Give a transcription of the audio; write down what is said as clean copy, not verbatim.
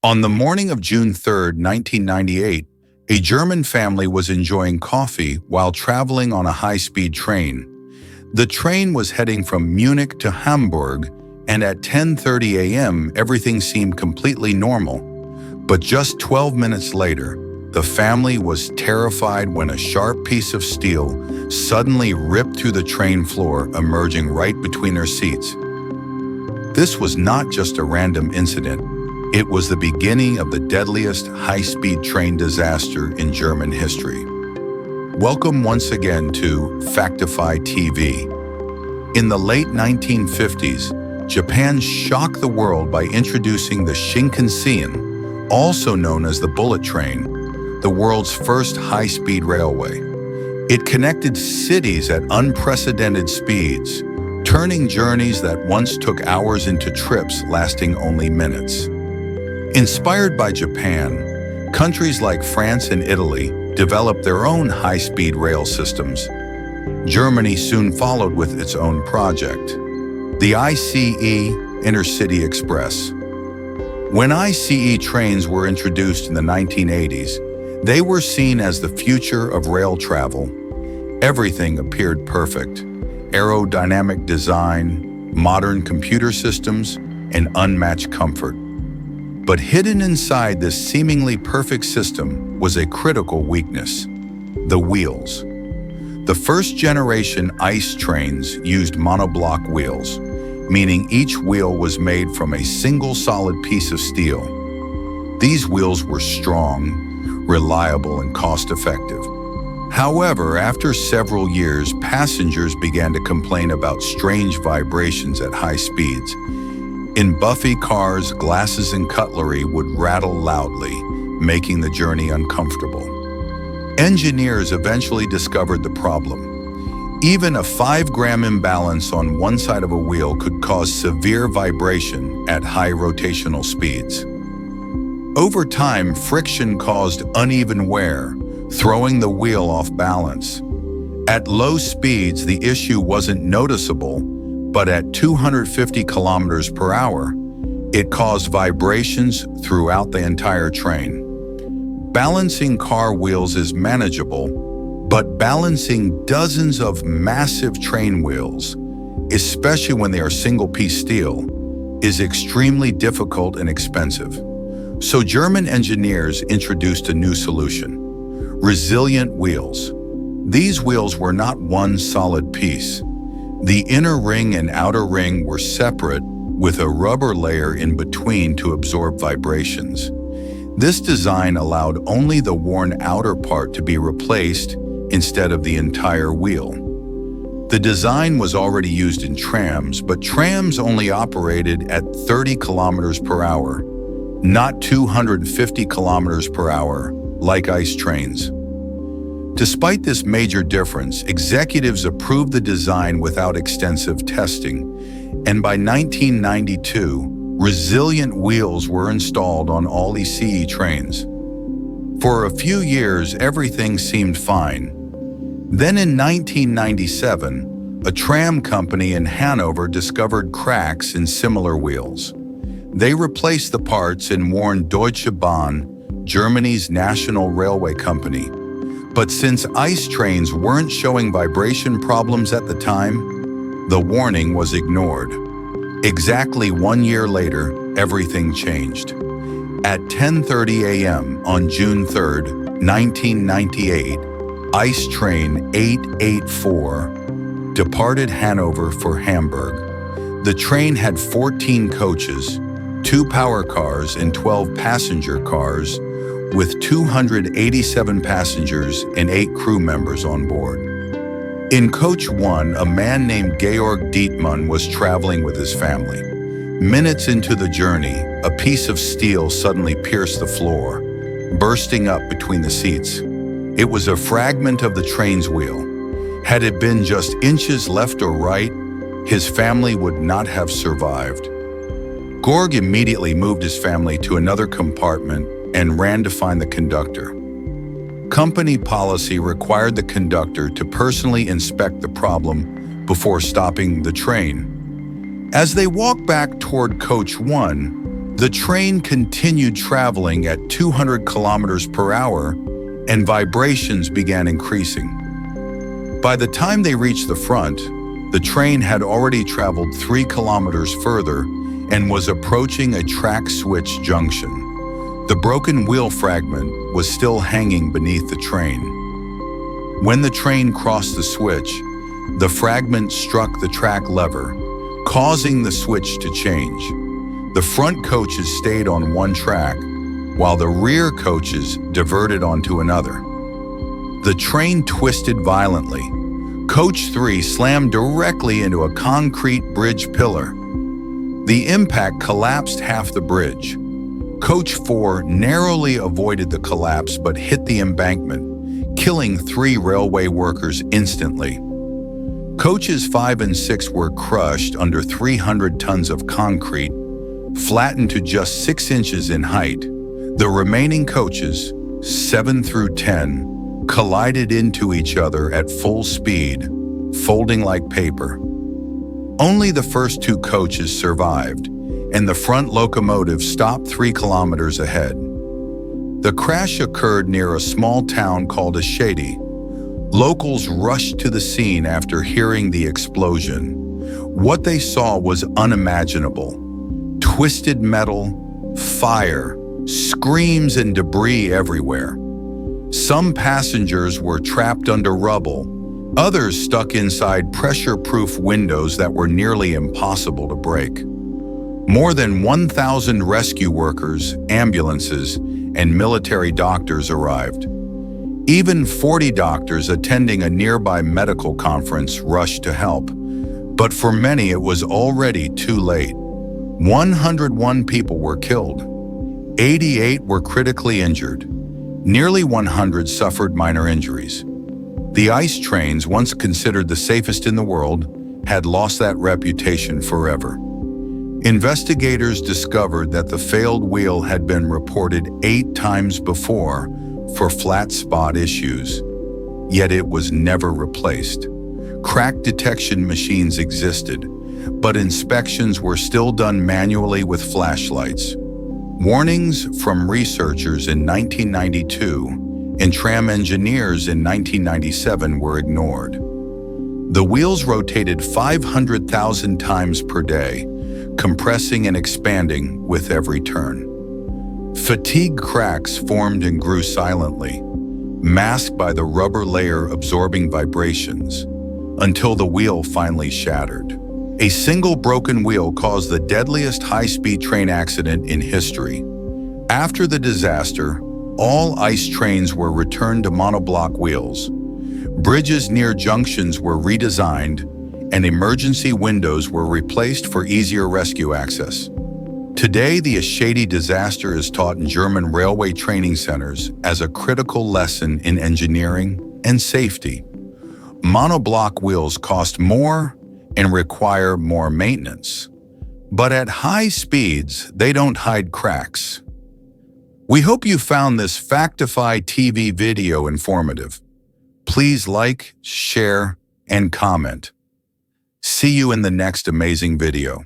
On the morning of June 3rd, 1998, a German family was enjoying coffee while traveling on a high-speed train. The train was heading from Munich to Hamburg, and at 10:30 a.m. everything seemed completely normal. But just 12 minutes later, the family was terrified when a sharp piece of steel suddenly ripped through the train floor, emerging right between their seats. This was not just a random incident. It was the beginning of the deadliest high-speed train disaster in German history. Welcome once again to Factify TV. In the late 1950s, Japan shocked the world by introducing the Shinkansen, also known as the bullet train, the world's first high-speed railway. It connected cities at unprecedented speeds, turning journeys that once took hours into trips lasting only minutes. Inspired by Japan, countries like France and Italy developed their own high-speed rail systems. Germany soon followed with its own project, the ICE Intercity Express. When ICE trains were introduced in the 1980s, they were seen as the future of rail travel. Everything appeared perfect: aerodynamic design, modern computer systems, and unmatched comfort. But hidden inside this seemingly perfect system was a critical weakness: the wheels. The first-generation ICE trains used monoblock wheels, meaning each wheel was made from a single solid piece of steel. These wheels were strong, reliable, and cost-effective. However, after several years, passengers began to complain about strange vibrations at high speeds. In Buffy cars, glasses and cutlery would rattle loudly, making the journey uncomfortable. Engineers eventually discovered the problem. Even a 5-gram imbalance on one side of a wheel could cause severe vibration at high rotational speeds. Over time, friction caused uneven wear, throwing the wheel off balance. At low speeds, the issue wasn't noticeable, but at 250 kilometers per hour, it caused vibrations throughout the entire train. Balancing car wheels is manageable, but balancing dozens of massive train wheels, especially when they are single-piece steel, is extremely difficult and expensive. So German engineers introduced a new solution: resilient wheels. These wheels were not one solid piece. The inner ring and outer ring were separate, with a rubber layer in between to absorb vibrations. This design allowed only the worn outer part to be replaced instead of the entire wheel. The design was already used in trams, but trams only operated at 30 kilometers per hour, not 250 kilometers per hour, like ICE trains. Despite this major difference, executives approved the design without extensive testing, and by 1992, resilient wheels were installed on all ICE trains. For a few years, everything seemed fine. Then in 1997, a tram company in Hanover discovered cracks in similar wheels. They replaced the parts and warned Deutsche Bahn, Germany's national railway company. But since ICE trains weren't showing vibration problems at the time, the warning was ignored. Exactly 1 year later, everything changed. At 10:30 a.m. on June 3rd, 1998, ICE train 884 departed Hanover for Hamburg. The train had 14 coaches, 2 power cars and 12 passenger cars, with 287 passengers and 8 crew members on board. In Coach 1, a man named Georg Dietmann was traveling with his family. Minutes into the journey, a piece of steel suddenly pierced the floor, bursting up between the seats. It was a fragment of the train's wheel. Had it been just inches left or right, his family would not have survived. Georg immediately moved his family to another compartment and ran to find the conductor. Company policy required the conductor to personally inspect the problem before stopping the train. As they walked back toward Coach 1, The train continued traveling at 200 kilometers per hour, and vibrations began increasing. By the time they reached the front, the train had already traveled 3 kilometers further and was approaching a track switch junction. The broken wheel fragment was still hanging beneath the train. When the train crossed the switch, the fragment struck the track lever, causing the switch to change. The front coaches stayed on one track, while the rear coaches diverted onto another. The train twisted violently. Coach 3 slammed directly into a concrete bridge pillar. The impact collapsed half the bridge. Coach 4 narrowly avoided the collapse but hit the embankment, killing 3 railway workers instantly. Coaches 5 and 6 were crushed under 300 tons of concrete, flattened to just 6 inches in height. The remaining coaches, 7 through 10, collided into each other at full speed, folding like paper. Only the first 2 coaches survived, and the front locomotive stopped 3 kilometers ahead. The crash occurred near a small town called Ashady. Locals rushed to the scene after hearing the explosion. What they saw was unimaginable. Twisted metal, fire, screams and debris everywhere. Some passengers were trapped under rubble, others stuck inside pressure-proof windows that were nearly impossible to break. More than 1,000 rescue workers, ambulances, and military doctors arrived. Even 40 doctors attending a nearby medical conference rushed to help, but for many it was already too late. 101 people were killed. 88 were critically injured. Nearly 100 suffered minor injuries. The ice trains, once considered the safest in the world, had lost that reputation forever. Investigators discovered that the failed wheel had been reported 8 times before for flat spot issues, yet it was never replaced. Crack detection machines existed, but inspections were still done manually with flashlights. Warnings from researchers in 1992 and tram engineers in 1997 were ignored. The wheels rotated 500,000 times per day, compressing and expanding with every turn. Fatigue cracks formed and grew silently, masked by the rubber layer absorbing vibrations, until the wheel finally shattered. A single broken wheel caused the deadliest high-speed train accident in history. After the disaster, all ice trains were returned to monoblock wheels. Bridges near junctions were redesigned, and emergency windows were replaced for easier rescue access. Today, the Ashady disaster is taught in German railway training centers as a critical lesson in engineering and safety. Monoblock wheels cost more and require more maintenance. But at high speeds, they don't hide cracks. We hope you found this Factify TV video informative. Please like, share, and comment. See you in the next amazing video.